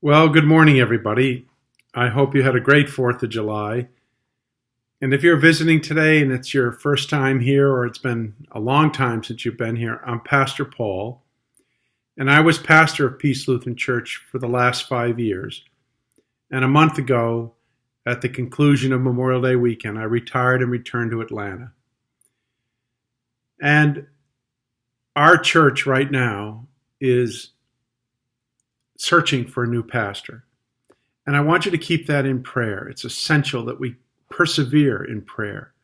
Well, good morning, everybody. I hope you had a great 4th of July. And if you're visiting today and it's your first time here, or it's been a long time since you've been here, I'm Pastor Paul, and I was pastor of Peace Lutheran Church for the last 5 years. And a month ago, at the conclusion of Memorial Day weekend, I retired and returned to Atlanta. And our church right now is searching for a new pastor. And I want you to keep that in prayer. It's essential that we persevere in prayer.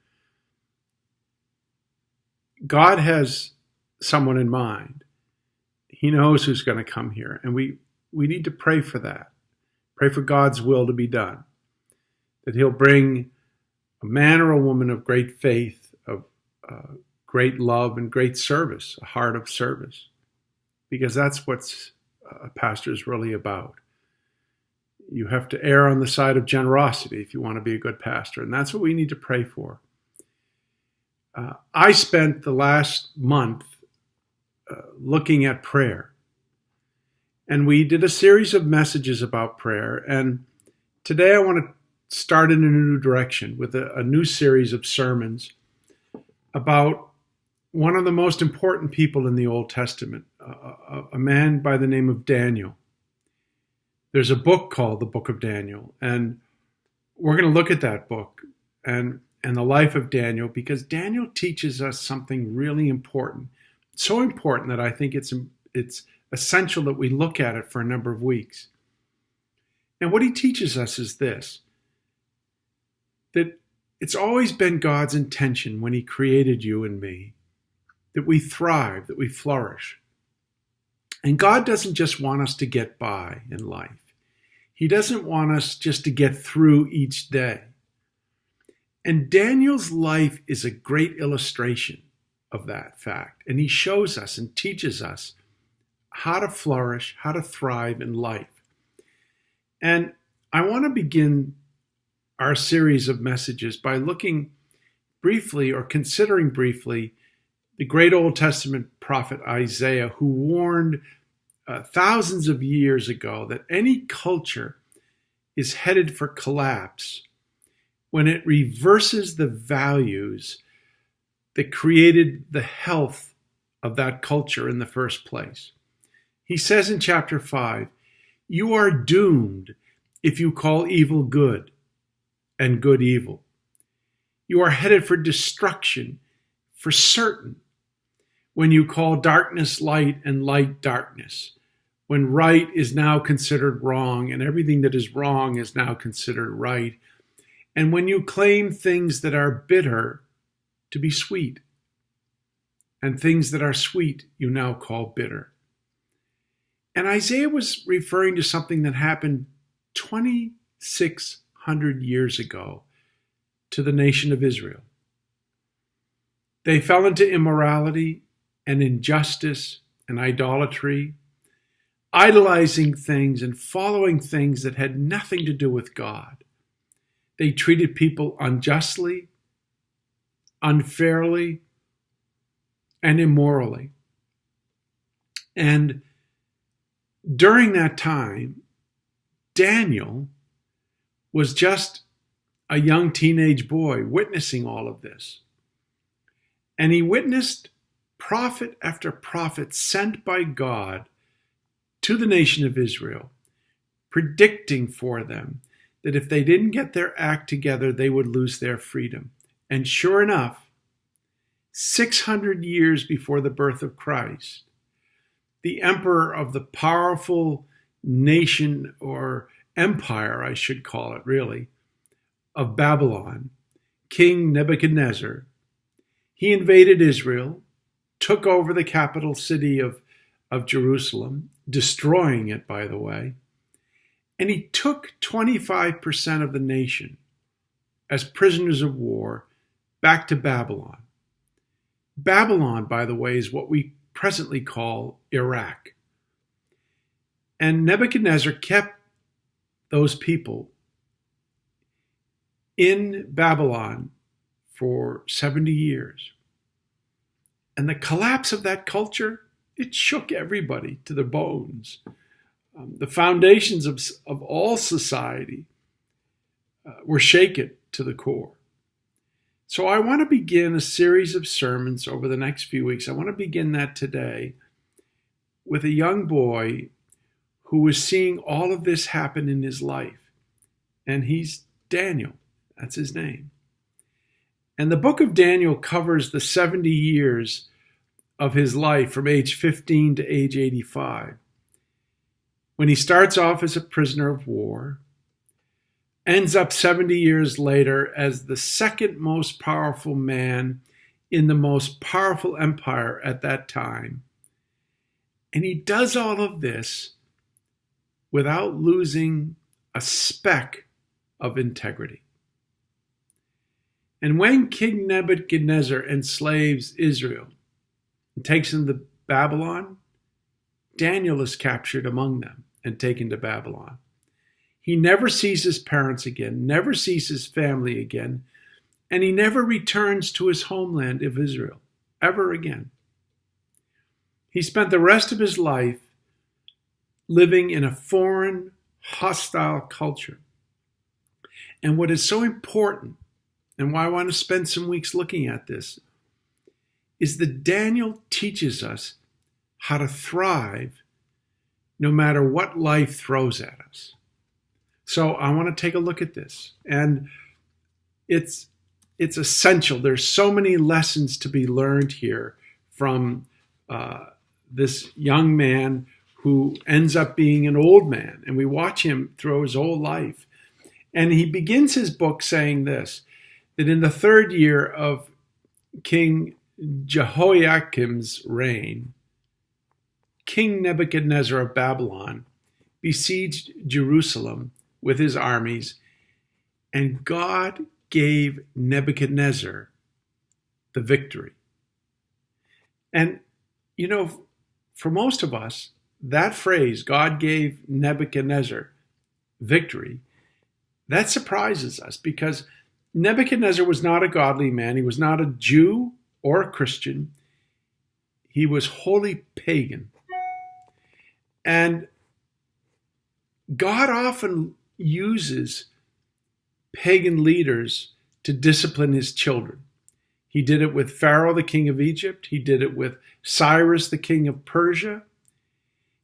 God has someone in mind. He knows who's going to come here. And we need to pray for that. Pray for God's will to be done. That he'll bring a man or a woman of great faith, of great love and great service, a heart of service. Because that's what a pastor is really about. You have to err on the side of generosity if you want to be a good pastor. And that's what we need to pray for. I spent the last month looking at prayer. And we did a series of messages about prayer. And today I want to start in a new direction with a new series of sermons about one of the most important people in the Old Testament, a man by the name of Daniel. There's a book called the Book of Daniel, and we're going to look at that book and the life of Daniel, because Daniel teaches us something really important. So important that I think it's essential that we look at it for a number of weeks. And what he teaches us is this, that it's always been God's intention when he created you and me, that we thrive, that we flourish. And God doesn't just want us to get by in life. He doesn't want us just to get through each day. And Daniel's life is a great illustration of that fact. And he shows us and teaches us how to flourish, how to thrive in life. And I want to begin our series of messages by looking briefly, or considering briefly, the great Old Testament prophet Isaiah, who warned thousands of years ago that any culture is headed for collapse when it reverses the values that created the health of that culture in the first place. He says in chapter 5, "You are doomed if you call evil good and good evil. You are headed for destruction for certain when you call darkness light and light darkness, when right is now considered wrong and everything that is wrong is now considered right, and when you claim things that are bitter to be sweet, and things that are sweet you now call bitter." And Isaiah was referring to something that happened 2,600 years ago to the nation of Israel. They fell into immorality and injustice and idolatry, idolizing things and following things that had nothing to do with God. They treated people unjustly, unfairly, and immorally. And during that time, Daniel was just a young teenage boy witnessing all of this. And he witnessed prophet after prophet sent by God to the nation of Israel, predicting for them that if they didn't get their act together, they would lose their freedom. And sure enough, 600 years before the birth of Christ, the emperor of the powerful nation, or empire, I should call it really, of Babylon, King Nebuchadnezzar, he invaded Israel, took over the capital city of Jerusalem, destroying it, by the way, and he took 25% of the nation as prisoners of war back to Babylon. Babylon, by the way, is what we presently call Iraq. And Nebuchadnezzar kept those people in Babylon for 70 years. And the collapse of that culture, it shook everybody to the bones. The foundations of all society were shaken to the core. So I want to begin a series of sermons over the next few weeks. I want to begin that today with a young boy who was seeing all of this happen in his life. And he's Daniel. That's his name. And the book of Daniel covers the 70 years of his life from age 15 to age 85. When he starts off as a prisoner of war, ends up 70 years later as the second most powerful man in the most powerful empire at that time. And he does all of this without losing a speck of integrity. And when King Nebuchadnezzar enslaves Israel and takes them to Babylon, Daniel is captured among them and taken to Babylon. He never sees his parents again, never sees his family again, and he never returns to his homeland of Israel, ever again. He spent the rest of his life living in a foreign, hostile culture. And what is so important, and why I want to spend some weeks looking at this, is that Daniel teaches us how to thrive no matter what life throws at us. So I want to take a look at this. And it's essential. There's so many lessons to be learned here from this young man who ends up being an old man. And we watch him through his whole life. And he begins his book saying this, that in the third year of King Jehoiakim's reign, King Nebuchadnezzar of Babylon besieged Jerusalem with his armies, and God gave Nebuchadnezzar the victory. And, you know, for most of us, that phrase, God gave Nebuchadnezzar victory, that surprises us because Nebuchadnezzar was not a godly man. He was not a Jew or a Christian. He was wholly pagan. And God often uses pagan leaders to discipline his children. He did it with Pharaoh, the king of Egypt. He did it with Cyrus, the king of Persia.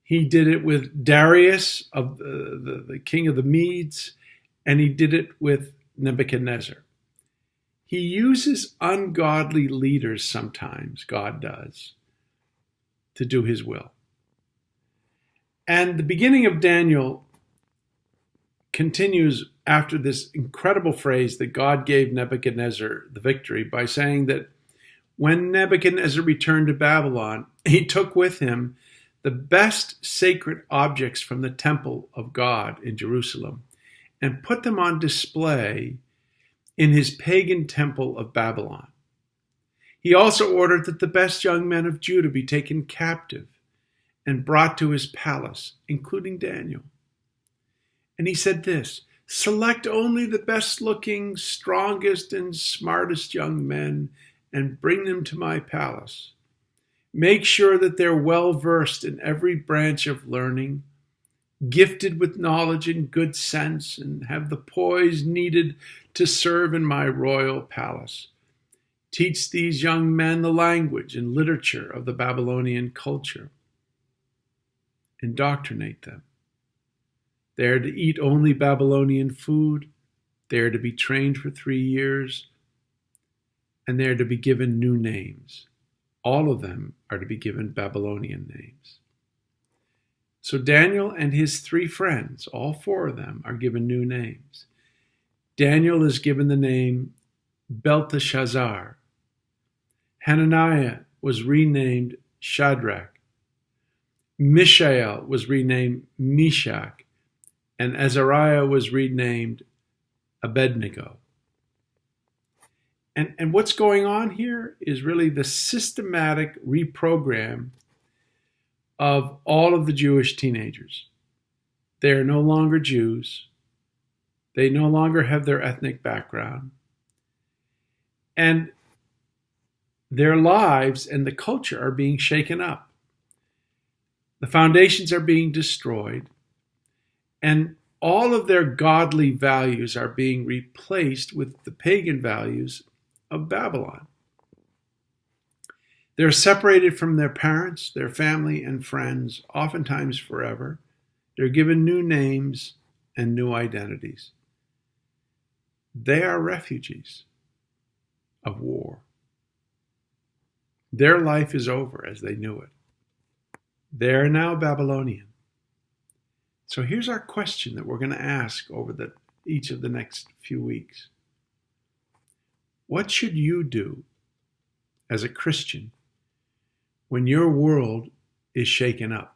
He did it with Darius, of the king of the Medes. And he did it with Nebuchadnezzar. He uses ungodly leaders sometimes, God does, to do his will. And the beginning of Daniel continues after this incredible phrase that God gave Nebuchadnezzar the victory by saying that when Nebuchadnezzar returned to Babylon, he took with him the best sacred objects from the temple of God in Jerusalem and put them on display in his pagan temple of Babylon. He also ordered that the best young men of Judah be taken captive and brought to his palace, including Daniel. And he said this, select only the best looking, strongest, and smartest young men and bring them to my palace. Make sure that they're well versed in every branch of learning, gifted with knowledge and good sense, and have the poise needed to serve in my royal palace. Teach these young men the language and literature of the Babylonian culture. Indoctrinate them. They are to eat only Babylonian food. They are to be trained for 3 years. And they are to be given new names. All of them are to be given Babylonian names. So Daniel and his 3 friends, all 4 of them, are given new names. Daniel is given the name Belteshazzar. Hananiah was renamed Shadrach. Mishael was renamed Meshach, and Azariah was renamed Abednego. And what's going on here is really the systematic reprogram of all of the Jewish teenagers. They are no longer Jews. They no longer have their ethnic background. And their lives and the culture are being shaken up. The foundations are being destroyed. And all of their godly values are being replaced with the pagan values of Babylon. They're separated from their parents, their family, and friends, oftentimes forever. They're given new names and new identities. They are refugees of war. Their life is over as they knew it. They're now Babylonian. So here's our question that we're going to ask over each of the next few weeks. What should you do as a Christian when your world is shaken up?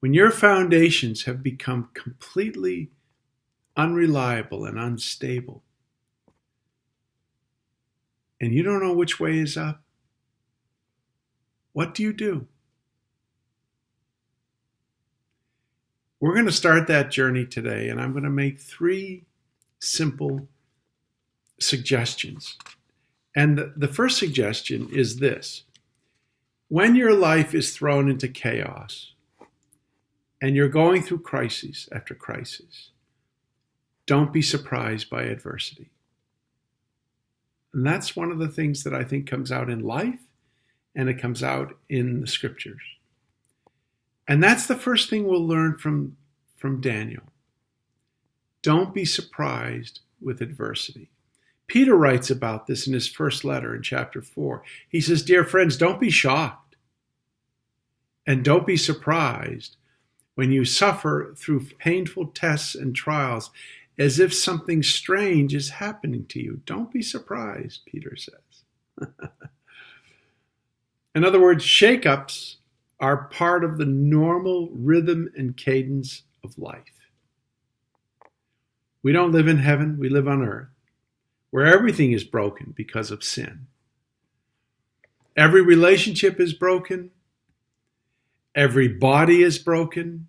When your foundations have become completely unreliable and unstable, and you don't know which way is up, what do you do? We're going to start that journey today, and I'm going to make 3 simple suggestions. And the first suggestion is this. When your life is thrown into chaos and you're going through crises after crisis, don't be surprised by adversity. And that's one of the things that I think comes out in life, and it comes out in the scriptures. And that's the first thing we'll learn from Daniel. Don't be surprised with adversity. Peter writes about this in his first letter in chapter 4. He says, "Dear friends, don't be shocked and don't be surprised when you suffer through painful tests and trials as if something strange is happening to you." Don't be surprised, Peter says. In other words, shakeups are part of the normal rhythm and cadence of life. We don't live in heaven, we live on earth, where everything is broken because of sin. Every relationship is broken. Every body is broken.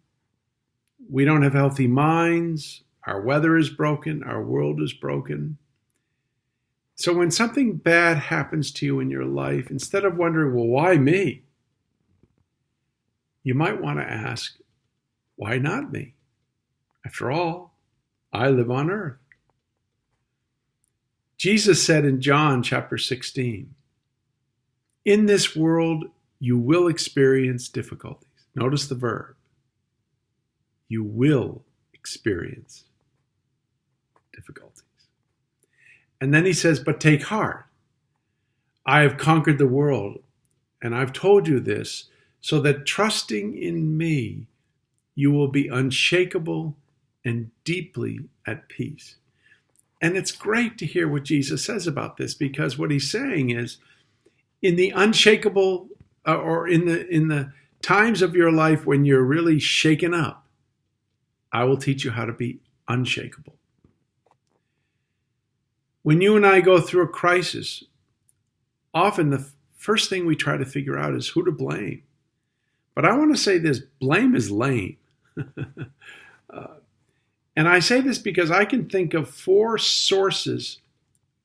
We don't have healthy minds. Our weather is broken. Our world is broken. So when something bad happens to you in your life, instead of wondering, well, why me? You might want to ask, why not me? After all, I live on earth. Jesus said in John chapter 16, "In this world you will experience difficulties." Notice the verb. You will experience difficulties. And then he says, "But take heart. I have conquered the world, and I've told you this, so that trusting in me, you will be unshakable and deeply at peace." And it's great to hear what Jesus says about this, because what he's saying is, in the unshakable, or in the times of your life when you're really shaken up, I will teach you how to be unshakable. When you and I go through a crisis, often the first thing we try to figure out is who to blame. But I want to say this: blame is lame. And I say this because I can think of 4 sources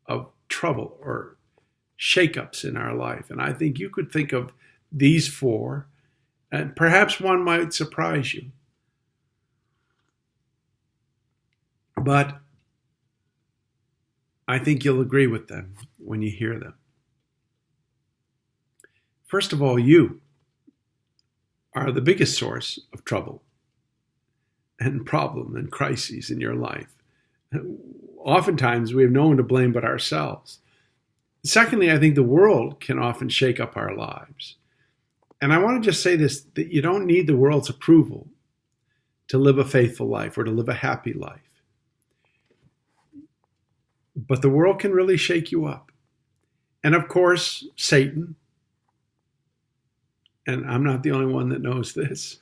of trouble or shakeups in our life. And I think you could think of these 4, and perhaps one might surprise you. But I think you'll agree with them when you hear them. First of all, you are the biggest source of trouble and problem and crises in your life. Oftentimes we have no one to blame but ourselves. Secondly, I think the world can often shake up our lives. And I want to just say this, that you don't need the world's approval to live a faithful life or to live a happy life. But the world can really shake you up. And of course, Satan, and I'm not the only one that knows this.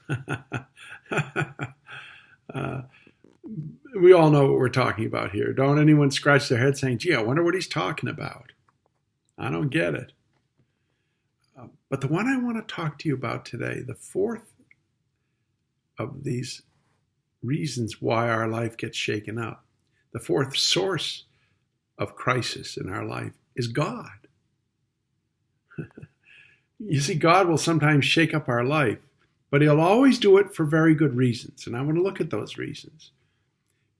We all know what we're talking about here. Don't anyone scratch their head saying, gee, I wonder what he's talking about. I don't get it. But the one I want to talk to you about today, the 4th of these reasons why our life gets shaken up, the 4th source of crisis in our life is God. You see, God will sometimes shake up our life, But he'll always do it for very good reasons. And I want to look at those reasons.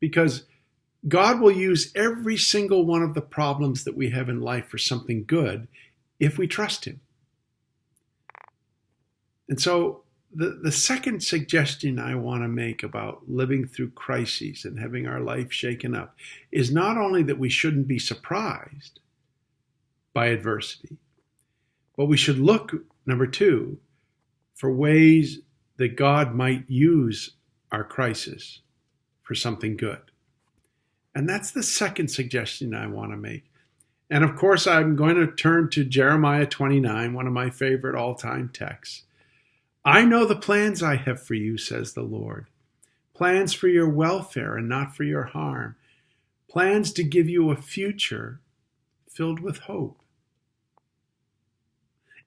Because God will use every single one of the problems that we have in life for something good if we trust him. And so the second suggestion I want to make about living through crises and having our life shaken up is not only that we shouldn't be surprised by adversity, but we should look, number two, for ways that God might use our crisis for something good. And that's the second suggestion I want to make. And of course, I'm going to turn to Jeremiah 29, one of my favorite all-time texts. I know the plans I have for you, says the Lord. Plans for your welfare and not for your harm. Plans to give you a future filled with hope.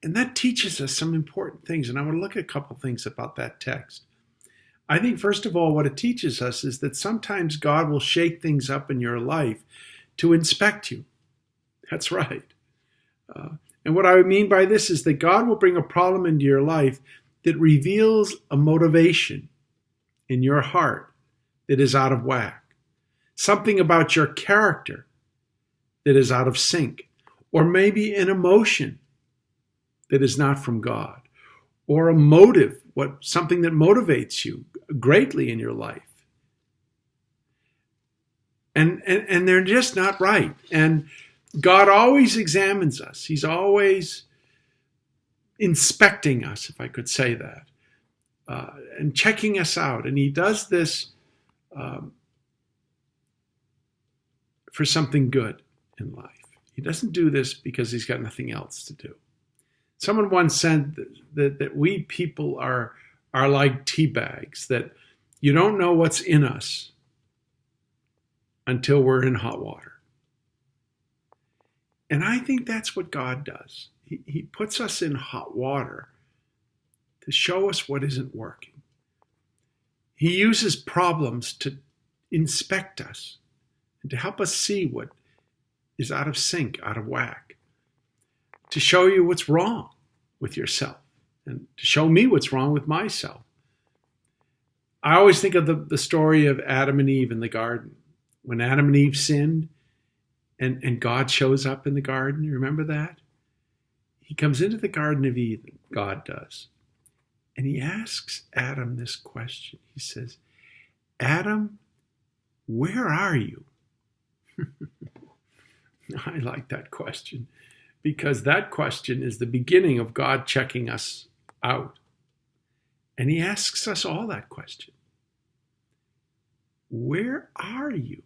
And that teaches us some important things. And I want to look at a couple things about that text. I think, first of all, what it teaches us is that sometimes God will shake things up in your life to inspect you. That's right. And what I mean by this is that God will bring a problem into your life that reveals a motivation in your heart that is out of whack. Something about your character that is out of sync. Or maybe an emotion that is not from God. Or a motive, something that motivates you greatly in your life. And they're just not right. And God always examines us. He's always inspecting us, if I could say that, and checking us out. And he does this for something good in life. He doesn't do this because he's got nothing else to do. Someone once said that we people are like tea bags, that you don't know what's in us until we're in hot water. And I think that's what God does. He puts us in hot water to show us what isn't working. He uses problems to inspect us and to help us see what is out of sync, out of whack, to show you what's wrong with yourself and to show me what's wrong with myself. I always think of the story of Adam and Eve in the garden. When Adam and Eve sinned and God shows up in the garden, you remember that? He comes into the Garden of Eden, God does, and he asks Adam this question. He says, Adam, where are you? I like that question because that question is the beginning of God checking us out. And he asks us all that question. Where are you?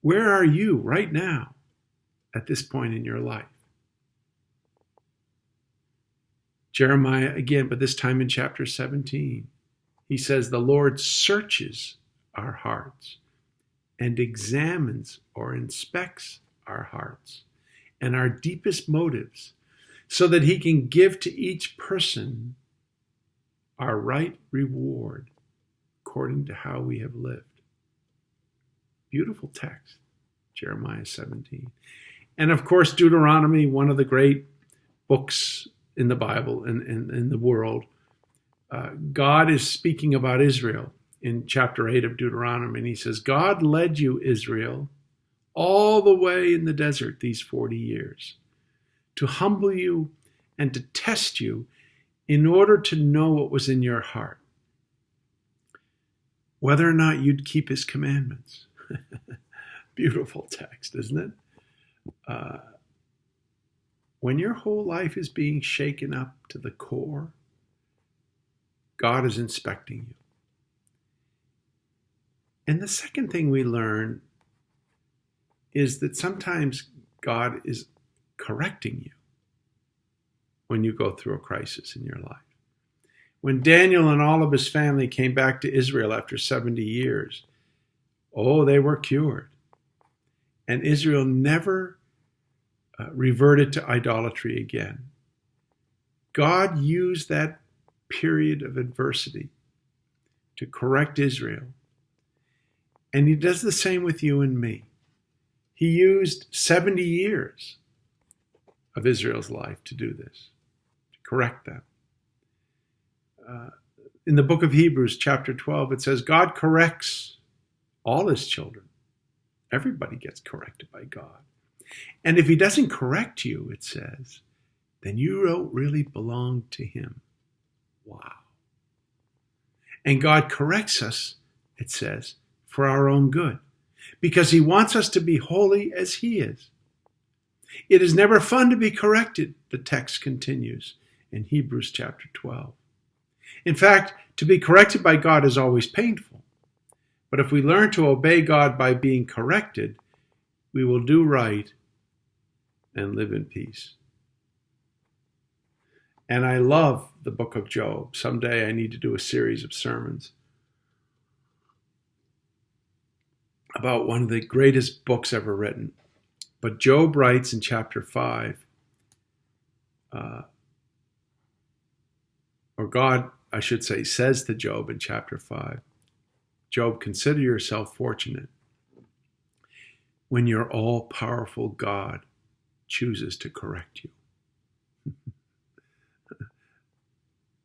Where are you right now at this point in your life? Jeremiah again, but this time in chapter 17, he says, the Lord searches our hearts and examines or inspects our hearts and our deepest motives so that he can give to each person our right reward according to how we have lived. Beautiful text, Jeremiah 17. And of course, Deuteronomy, one of the great books in the Bible and in the world. God is speaking about Israel in chapter 8 of Deuteronomy. And he says, God led you, Israel, all the way in the desert these 40 years to humble you and to test you in order to know what was in your heart, whether or not you'd keep his commandments. Beautiful text, isn't it? When your whole life is being shaken up to the core, God is inspecting you. And the second thing we learn is that sometimes God is correcting you when you go through a crisis in your life. When Daniel and all of his family came back to Israel after 70 years, they were cured. And Israel never reverted to idolatry again. God used that period of adversity to correct Israel. And he does the same with you and me. He used 70 years of Israel's life to do this, to correct them. In the book of Hebrews, chapter 12, it says, God corrects all his children. Everybody gets corrected by God. And if he doesn't correct you, it says, then you don't really belong to him. Wow. And God corrects us, it says, for our own good, because he wants us to be holy as he is. It is never fun to be corrected, the text continues in Hebrews chapter 12. In fact, to be corrected by God is always painful. But if we learn to obey God by being corrected, we will do right and live in peace. And I love the book of Job. Someday I need to do a series of sermons about one of the greatest books ever written. But Job writes in chapter 5, or God, I should say, says to Job in chapter 5, Job, consider yourself fortunate when your all-powerful God chooses to correct you.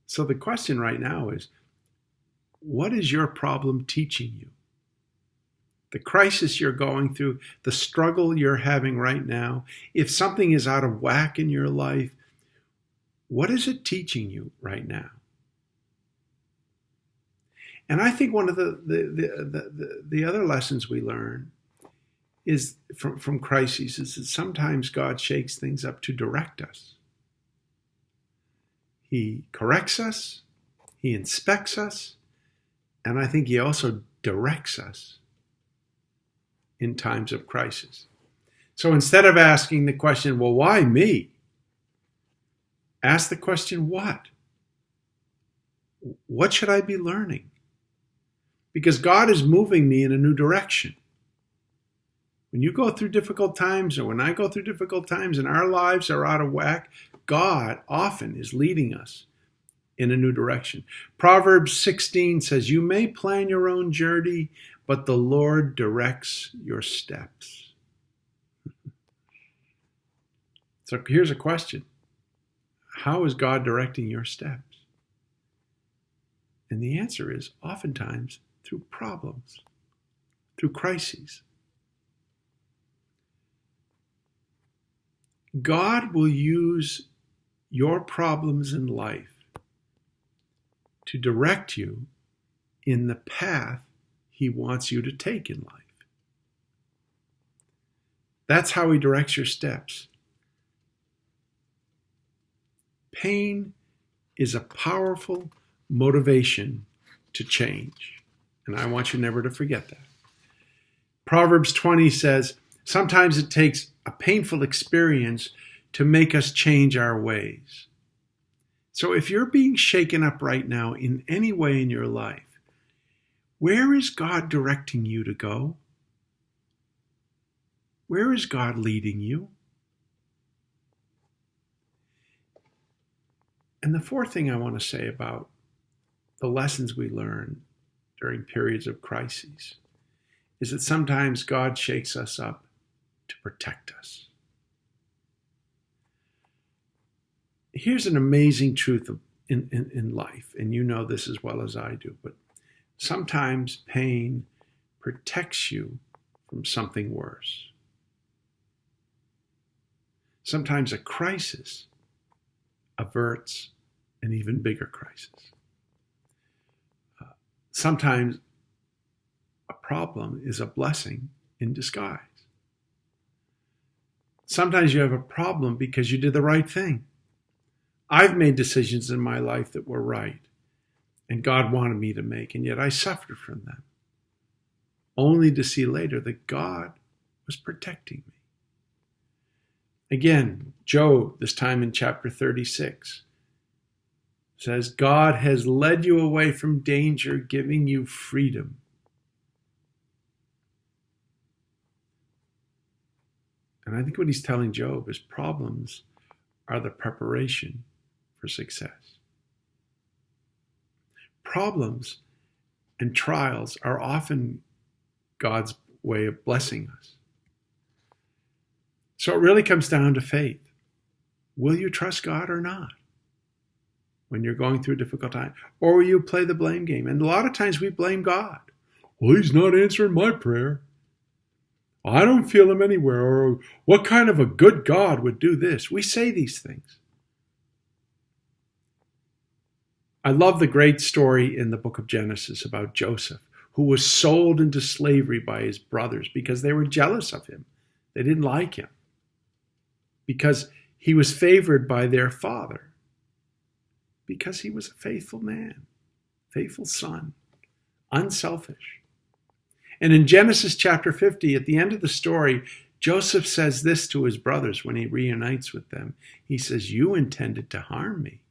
So the question right now is, what is your problem teaching you? The crisis you're going through, the struggle you're having right now, if something is out of whack in your life, what is it teaching you right now? And I think one of the other lessons we learn is from crises is that sometimes God shakes things up to direct us. He corrects us, he inspects us, and I think he also directs us in times of crisis. So instead of asking the question, well, why me? Ask the question, what? What should I be learning? Because God is moving me in a new direction. When you go through difficult times, or when I go through difficult times and our lives are out of whack, God often is leading us in a new direction. Proverbs 16 says, you may plan your own journey, but the Lord directs your steps. So here's a question. How is God directing your steps? And the answer is oftentimes through problems, through crises. God will use your problems in life to direct you in the path he wants you to take in life. That's how he directs your steps. Pain is a powerful motivation to change. And I want you never to forget that. Proverbs 20 says, sometimes it takes a painful experience to make us change our ways. So if you're being shaken up right now in any way in your life, where is God directing you to go? Where is God leading you? And the fourth thing I want to say about the lessons we learn during periods of crises is that sometimes God shakes us up to protect us. Here's an amazing truth in life, and you know this as well as I do, but sometimes pain protects you from something worse. Sometimes a crisis averts an even bigger crisis. Sometimes a problem is a blessing in disguise. Sometimes you have a problem because you did the right thing. I've made decisions in my life that were right and God wanted me to make, and yet I suffered from them, only to see later that God was protecting me. Again, Job, this time in chapter 36, says, God has led you away from danger, giving you freedom. And I think what he's telling Job is problems are the preparation for success. Problems and trials are often God's way of blessing us. So it really comes down to faith. Will you trust God or not? when you're going through a difficult time? Or will you play the blame game? And a lot of times we blame God. Well, he's not answering my prayer. I don't feel him anywhere. Or what kind of a good God would do this? We say these things. I love the great story in the book of Genesis about Joseph, who was sold into slavery by his brothers because they were jealous of him. They didn't like him because he was favored by their father, because he was a faithful man, faithful son, unselfish. And in Genesis chapter 50, at the end of the story, Joseph says this to his brothers when he reunites with them. He says, "You intended to harm me,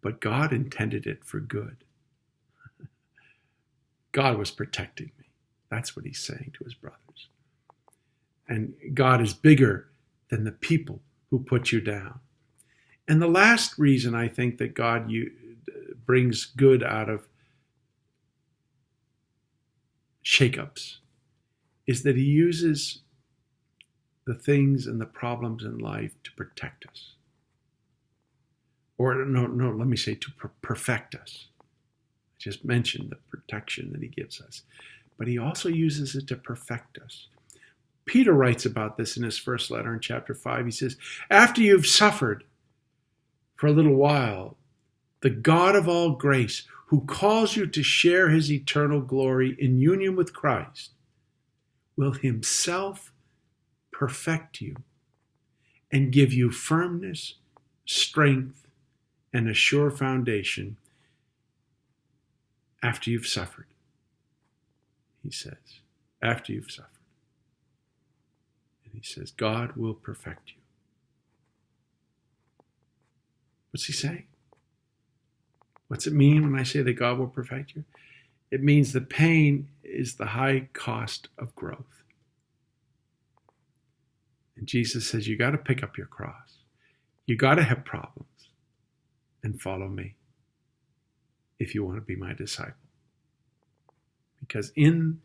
but God intended it for good." God was protecting me. That's what he's saying to his brothers. And God is bigger than the people who put you down. And the last reason I think that God brings good out of shakeups is that he uses the things and the problems in life to protect us. Or let me say to perfect us. I just mentioned the protection that he gives us. But he also uses it to perfect us. Peter writes about this in his first letter in chapter 5. He says, after you've suffered for a little while, the God of all grace, who calls you to share his eternal glory in union with Christ, will himself perfect you and give you firmness, strength, and a sure foundation after you've suffered. He says, after you've suffered. And he says, God will perfect you. What's he saying? What's it mean when I say that God will perfect you? It means the pain is the high cost of growth. And Jesus says, you got to pick up your cross. You got to have problems and follow me if you want to be my disciple. Because in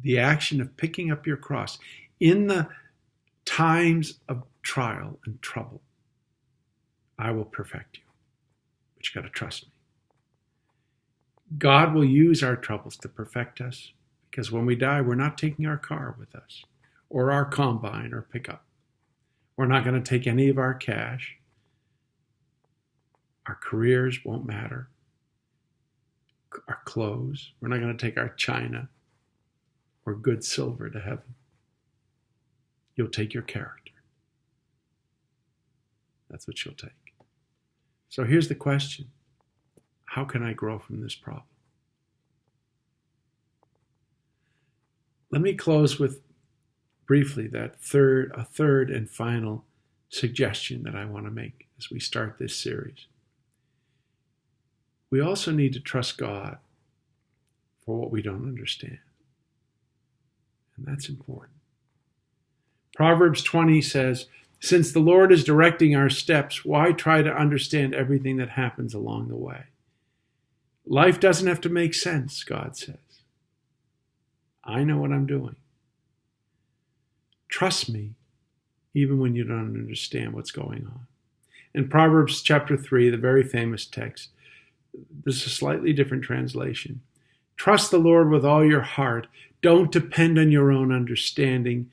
the action of picking up your cross, in the times of trial and trouble, I will perfect you. But you got to trust me. God will use our troubles to perfect us, because when we die, we're not taking our car with us, or our combine or pickup. We're not going to take any of our cash. Our careers won't matter. Our clothes. We're not going to take our china or good silver to heaven. You'll take your character. That's what you'll take. So here's the question. How can I grow from this problem? Let me close with briefly that a third and final suggestion that I want to make as we start this series. We also need to trust God for what we don't understand. And that's important. Proverbs 20 says, since the Lord is directing our steps, why try to understand everything that happens along the way? Life doesn't have to make sense, God says. I know what I'm doing. Trust me, even when you don't understand what's going on. In Proverbs chapter 3, the very famous text, there's a slightly different translation. Trust the Lord with all your heart. Don't depend on your own understanding.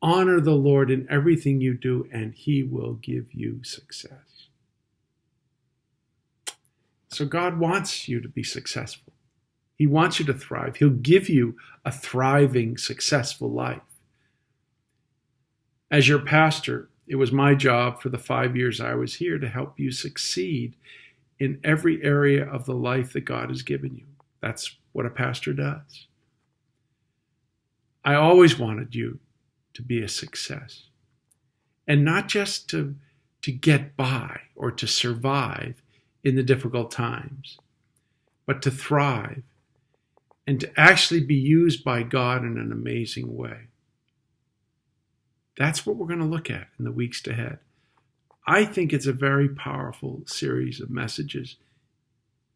Honor the Lord in everything you do, and he will give you success. So God wants you to be successful. He wants you to thrive. He'll give you a thriving, successful life. As your pastor, it was my job for the 5 years I was here to help you succeed in every area of the life that God has given you. That's what a pastor does. I always wanted you to be a success, and not just to get by or to survive in the difficult times, but to thrive and to actually be used by God in an amazing way. That's what we're going to look at in the weeks ahead. I think it's a very powerful series of messages,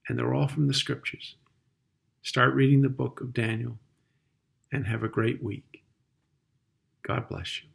and they're all from the scriptures. Start reading the book of Daniel and have a great week. God bless you.